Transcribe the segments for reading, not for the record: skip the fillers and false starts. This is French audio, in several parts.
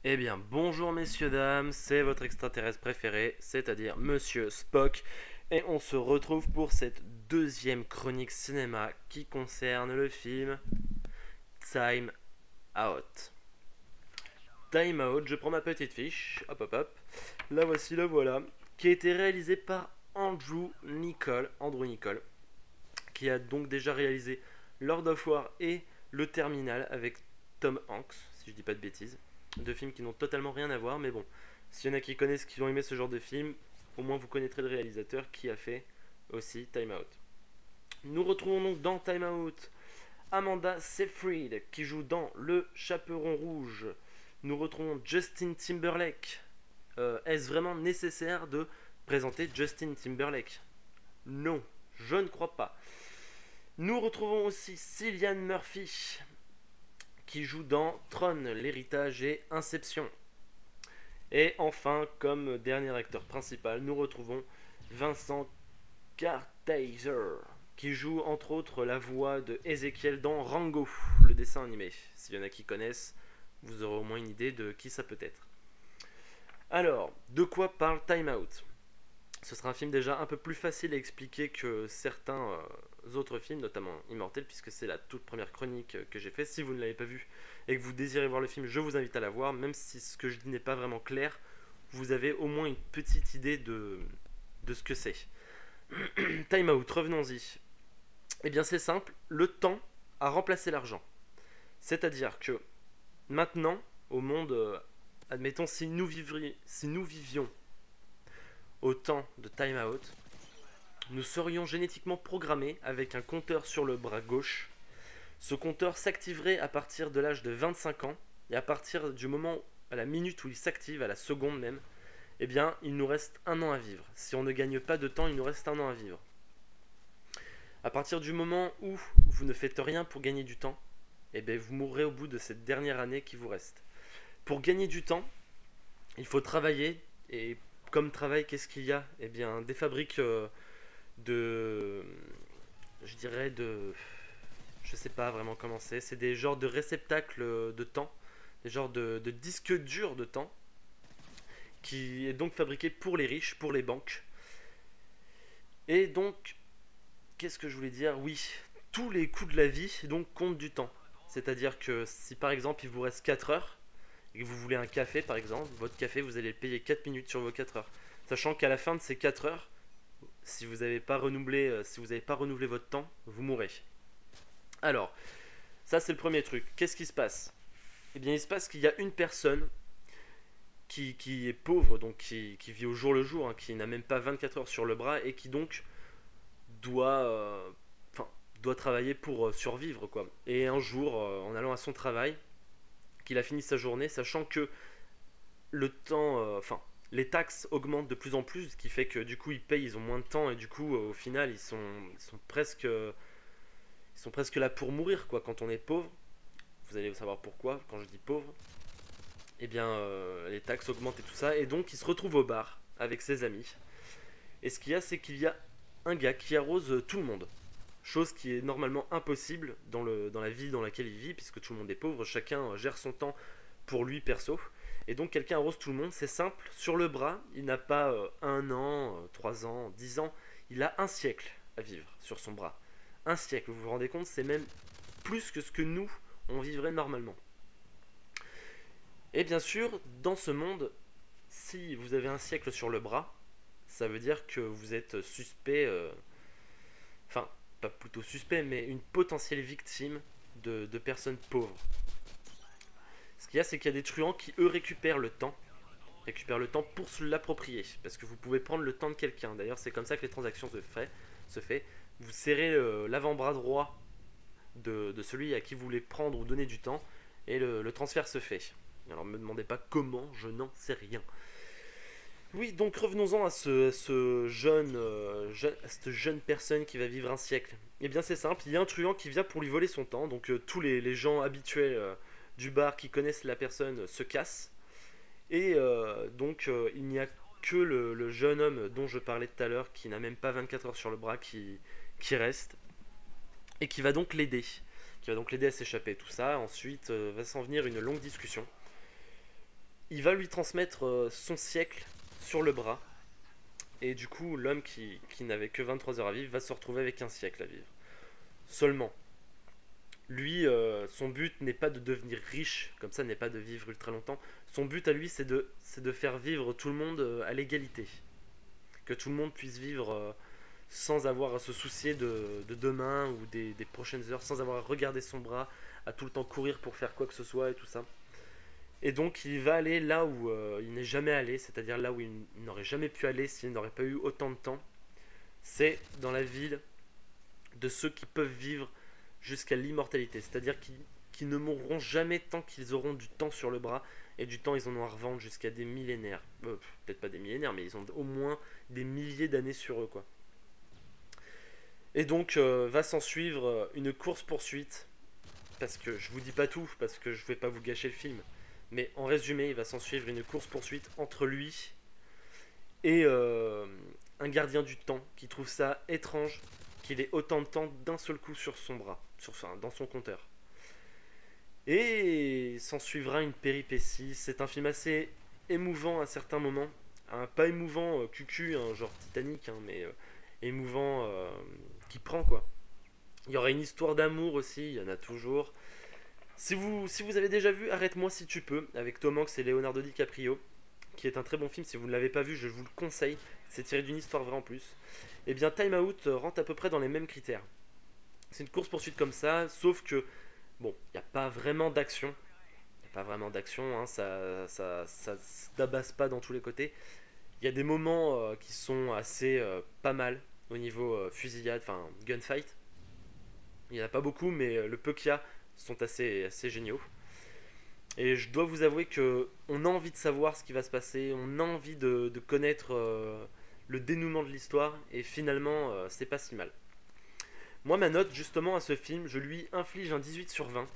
Eh bien, bonjour messieurs, dames, c'est votre extraterrestre préféré, c'est-à-dire Monsieur Spock, et on se retrouve pour cette deuxième chronique cinéma qui concerne le film Time Out. Time Out, je prends ma petite fiche, hop hop hop, la voici, la voilà, qui a été réalisé par Andrew Niccol, qui a donc déjà réalisé Lord of War et Le Terminal avec Tom Hanks, si je dis pas de bêtises. Deux films qui n'ont totalement rien à voir, mais bon, s'il y en a qui connaissent, qui ont aimé ce genre de film, au moins vous connaîtrez le réalisateur qui a fait aussi Time Out. Nous retrouvons donc dans Time Out Amanda Seyfried qui joue dans Le Chaperon Rouge. Nous retrouvons Justin Timberlake. Est-ce vraiment nécessaire de présenter Justin Timberlake? Non, je ne crois pas. Nous retrouvons aussi Cillian Murphy qui joue dans Tron, l'héritage et Inception. Et enfin, comme dernier acteur principal, nous retrouvons Vincent Kartheiser, qui joue entre autres la voix de Ezekiel dans Rango, le dessin animé. S'il y en a qui connaissent, vous aurez au moins une idée de qui ça peut être. Alors, de quoi parle Time Out? Ce sera un film déjà un peu plus facile à expliquer que certains autres films, notamment Immortel, puisque c'est la toute première chronique que j'ai fait. Si vous ne l'avez pas vu et que vous désirez voir le film, je vous invite à la voir, même si ce que je dis n'est pas vraiment clair, vous avez au moins une petite idée de ce que c'est. Time Out, revenons-y. Eh bien c'est simple, le temps a remplacé l'argent. C'est-à-dire que maintenant, au monde, admettons, si nous vivions au temps de Time Out, nous serions génétiquement programmés avec un compteur sur le bras gauche. Ce compteur s'activerait à partir de l'âge de 25 ans, et à partir du moment, à la minute où il s'active, à la seconde même, eh bien, il nous reste un an à vivre. Si on ne gagne pas de temps, il nous reste un an à vivre. À partir du moment où vous ne faites rien pour gagner du temps, eh bien, vous mourrez au bout de cette dernière année qui vous reste. Pour gagner du temps, il faut travailler, et comme travail, qu'est-ce qu'il y a? Eh bien, des fabriques de, je dirais je sais pas vraiment comment c'est des genres de réceptacles de temps, des genres de disques durs de temps, qui est donc fabriqué pour les riches, pour les banques. Et donc, qu'est-ce que je voulais dire? Oui, tous les coûts de la vie donc comptent du temps. C'est-à-dire que si par exemple il vous reste 4 heures, et que vous voulez un café par exemple, votre café vous allez le payer 4 minutes sur vos 4 heures. Sachant qu'à la fin de ces 4 heures, si vous n'avez pas renouvelé votre temps, vous mourrez. Alors, ça c'est le premier truc. Qu'est-ce qui se passe? Eh bien, il se passe qu'il y a une personne qui est pauvre, donc qui vit au jour le jour, hein, qui n'a même pas 24 heures sur le bras et qui donc doit, enfin, doit travailler pour survivre, quoi. Et un jour, en allant à son travail, qu'il a fini sa journée, sachant que le temps, les taxes augmentent de plus en plus, ce qui fait que du coup ils ont moins de temps et du coup au final ils sont presque là pour mourir, quoi. Quand on est pauvre, vous allez savoir pourquoi quand je dis pauvre. Eh bien les taxes augmentent et tout ça, et donc il se retrouve au bar avec ses amis. Et ce qu'il y a, c'est qu'il y a un gars qui arrose tout le monde. Chose qui est normalement impossible dans la vie dans laquelle il vit, puisque tout le monde est pauvre, chacun gère son temps pour lui perso. Et donc quelqu'un arrose tout le monde, c'est simple, sur le bras, il n'a pas un an, 3 ans, 10 ans, il a un siècle à vivre sur son bras. Un siècle, vous vous rendez compte, c'est même plus que ce que nous, on vivrait normalement. Et bien sûr, dans ce monde, si vous avez un siècle sur le bras, ça veut dire que vous êtes suspect, enfin, pas plutôt suspect, mais une potentielle victime de personnes pauvres. Ce qu'il y a, c'est qu'il y a des truands qui, eux, récupèrent le temps pour se l'approprier, parce que vous pouvez prendre le temps de quelqu'un. D'ailleurs, c'est comme ça que les transactions se fait. Vous serrez l'avant-bras droit de celui à qui vous voulez prendre ou donner du temps, et le transfert se fait. Alors, ne me demandez pas comment, je n'en sais rien. Oui, donc revenons-en à cette jeune personne qui va vivre un siècle. Eh bien c'est simple, il y a un truand qui vient pour lui voler son temps, donc tous les gens habituels du bar qui connaissent la personne se cassent, et il n'y a que le jeune homme dont je parlais tout à l'heure, qui n'a même pas 24 heures sur le bras, qui reste, et qui va donc l'aider. Qui va donc l'aider à s'échapper, tout ça. Ensuite va s'en venir une longue discussion il va lui transmettre son siècle sur le bras. Et du coup, l'homme qui n'avait que 23 heures à vivre va se retrouver avec un siècle à vivre. Seulement, lui, son but n'est pas de devenir riche, comme ça n'est pas de vivre ultra longtemps. Son but à lui, c'est de faire vivre tout le monde à l'égalité. Que tout le monde puisse vivre sans avoir à se soucier de demain ou des prochaines heures, sans avoir à regarder son bras, à tout le temps courir pour faire quoi que ce soit et tout ça. Et donc il va aller là où il n'est jamais allé, c'est-à-dire là où il n'aurait jamais pu aller s'il n'aurait pas eu autant de temps. C'est dans la ville de ceux qui peuvent vivre jusqu'à l'immortalité, c'est-à-dire qui ne mourront jamais tant qu'ils auront du temps sur le bras, et du temps ils en ont à revendre jusqu'à des millénaires. Peut-être pas des millénaires, mais ils ont au moins des milliers d'années sur eux, quoi. Et donc va s'en suivre une course-poursuite, parce que je vous dis pas tout, parce que je vais pas vous gâcher le film, mais en résumé, il va s'en suivre une course-poursuite entre lui et un gardien du temps qui trouve ça étrange qu'il ait autant de temps d'un seul coup sur son bras, enfin, dans son compteur. Et s'en suivra une péripétie. C'est un film assez émouvant à certains moments. Pas émouvant cucu, genre Titanic, mais émouvant qui prend, quoi. Il y aura une histoire d'amour aussi, il y en a toujours. Si vous avez déjà vu Arrête-moi si tu peux, avec Tom Hanks et Leonardo DiCaprio, qui est un très bon film, si vous ne l'avez pas vu, je vous le conseille, c'est tiré d'une histoire vraie en plus. Et bien Time Out rentre à peu près dans les mêmes critères. C'est une course-poursuite comme ça, sauf que, bon, il n'y a pas vraiment d'action. Il n'y a pas vraiment d'action, hein, ça se tabasse pas dans tous les côtés. Il y a des moments qui sont assez pas mal au niveau fusillade, enfin gunfight. Il n'y en a pas beaucoup, mais le peu qu'il y a sont assez géniaux. Et je dois vous avouer que on a envie de savoir ce qui va se passer, on a envie de connaître le dénouement de l'histoire, et finalement, c'est pas si mal. Moi, ma note justement à ce film, je lui inflige un 18 sur 20.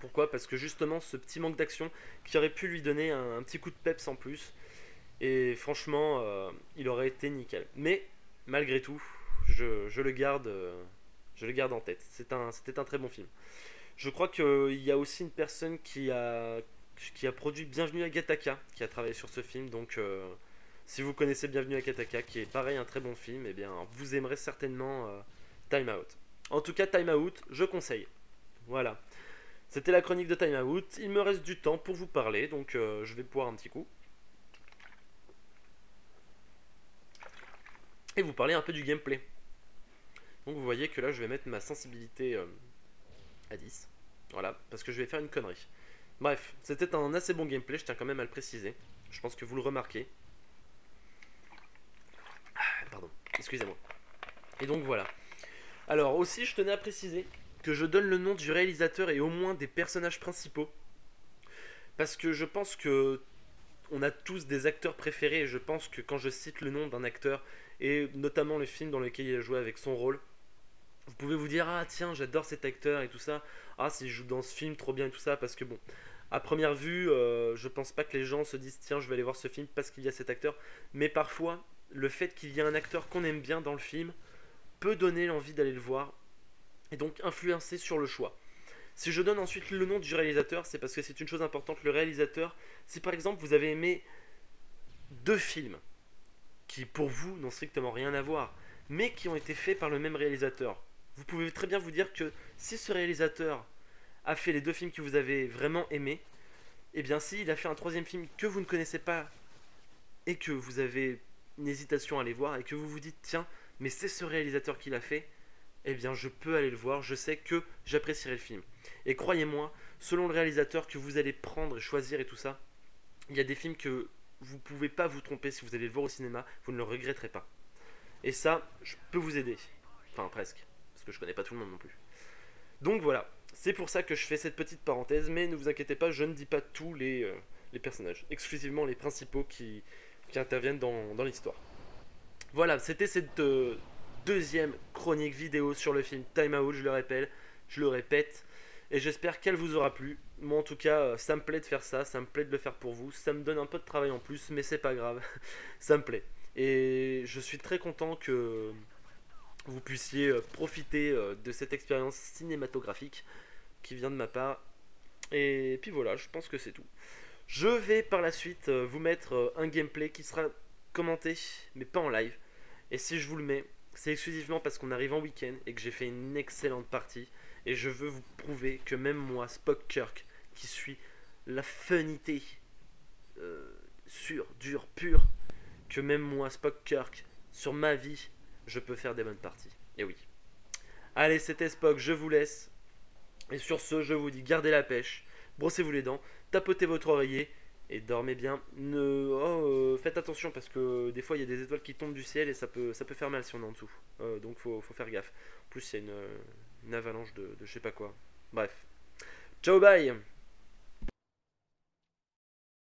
Pourquoi? Parce que justement, ce petit manque d'action qui aurait pu lui donner un petit coup de peps en plus, et franchement, il aurait été nickel. Mais malgré tout, je le garde en tête. C'était un très bon film. Je crois qu'il y a aussi une personne qui a produit Bienvenue à Gattaca, qui a travaillé sur ce film. Donc, si vous connaissez Bienvenue à Gattaca, qui est pareil un très bon film, eh bien, vous aimerez certainement Time Out. En tout cas, Time Out, je conseille. Voilà. C'était la chronique de Time Out. Il me reste du temps pour vous parler, donc je vais boire un petit coup. Et vous parler un peu du gameplay. Donc vous voyez que là, je vais mettre ma sensibilité à 10. Voilà, parce que je vais faire une connerie. Bref, c'était un assez bon gameplay, je tiens quand même à le préciser. Je pense que vous le remarquez. Pardon, excusez-moi. Et donc voilà. Alors aussi, je tenais à préciser que je donne le nom du réalisateur et au moins des personnages principaux. Parce que je pense que on a tous des acteurs préférés, et je pense que quand je cite le nom d'un acteur, et notamment le film dans lequel il a joué avec son rôle, vous pouvez vous dire, ah tiens, j'adore cet acteur et tout ça, ah s'il joue dans ce film trop bien et tout ça, parce que bon, à première vue, je pense pas que les gens se disent, tiens, je vais aller voir ce film parce qu'il y a cet acteur, mais parfois, le fait qu'il y ait un acteur qu'on aime bien dans le film peut donner l'envie d'aller le voir, et donc influencer sur le choix. Si je donne ensuite le nom du réalisateur, c'est parce que c'est une chose importante. Le réalisateur, si par exemple vous avez aimé deux films qui pour vous n'ont strictement rien à voir, mais qui ont été faits par le même réalisateur, vous pouvez très bien vous dire que si ce réalisateur a fait les deux films que vous avez vraiment aimés, et bien s'il a fait un troisième film que vous ne connaissez pas et que vous avez une hésitation à aller voir et que vous vous dites tiens, mais c'est ce réalisateur qui l'a fait, eh bien je peux aller le voir, je sais que j'apprécierai le film. Et croyez-moi, selon le réalisateur que vous allez prendre et choisir et tout ça, il y a des films que vous ne pouvez pas vous tromper si vous allez le voir au cinéma, vous ne le regretterez pas. Et ça, je peux vous aider. Enfin presque, parce que je connais pas tout le monde non plus. Donc voilà, c'est pour ça que je fais cette petite parenthèse, mais ne vous inquiétez pas, je ne dis pas tous les personnages, exclusivement les principaux qui interviennent dans l'histoire. Voilà, c'était cette deuxième chronique vidéo sur le film Time Out, je le répète, et j'espère qu'elle vous aura plu. Moi en tout cas, ça me plaît de faire ça, ça me plaît de le faire pour vous, ça me donne un peu de travail en plus, mais c'est pas grave, ça me plaît. Et je suis très content que vous puissiez profiter de cette expérience cinématographique qui vient de ma part. Et puis voilà, je pense que c'est tout. Je vais par la suite vous mettre un gameplay qui sera commenté, mais pas en live. Et si je vous le mets, c'est exclusivement parce qu'on arrive en week-end et que j'ai fait une excellente partie. Et je veux vous prouver que même moi, Spock Kirk, qui suis la funité sûre, dure, pure, que même moi, Spock Kirk, sur ma vie, je peux faire des bonnes parties. Et oui. Allez, c'était Spock, je vous laisse. Et sur ce, je vous dis, gardez la pêche, brossez-vous les dents, tapotez votre oreiller et dormez bien. Faites attention parce que des fois il y a des étoiles qui tombent du ciel et ça peut faire mal si on est en dessous. Donc faut faire gaffe. En plus il y a une avalanche de je sais pas quoi. Bref. Ciao, bye.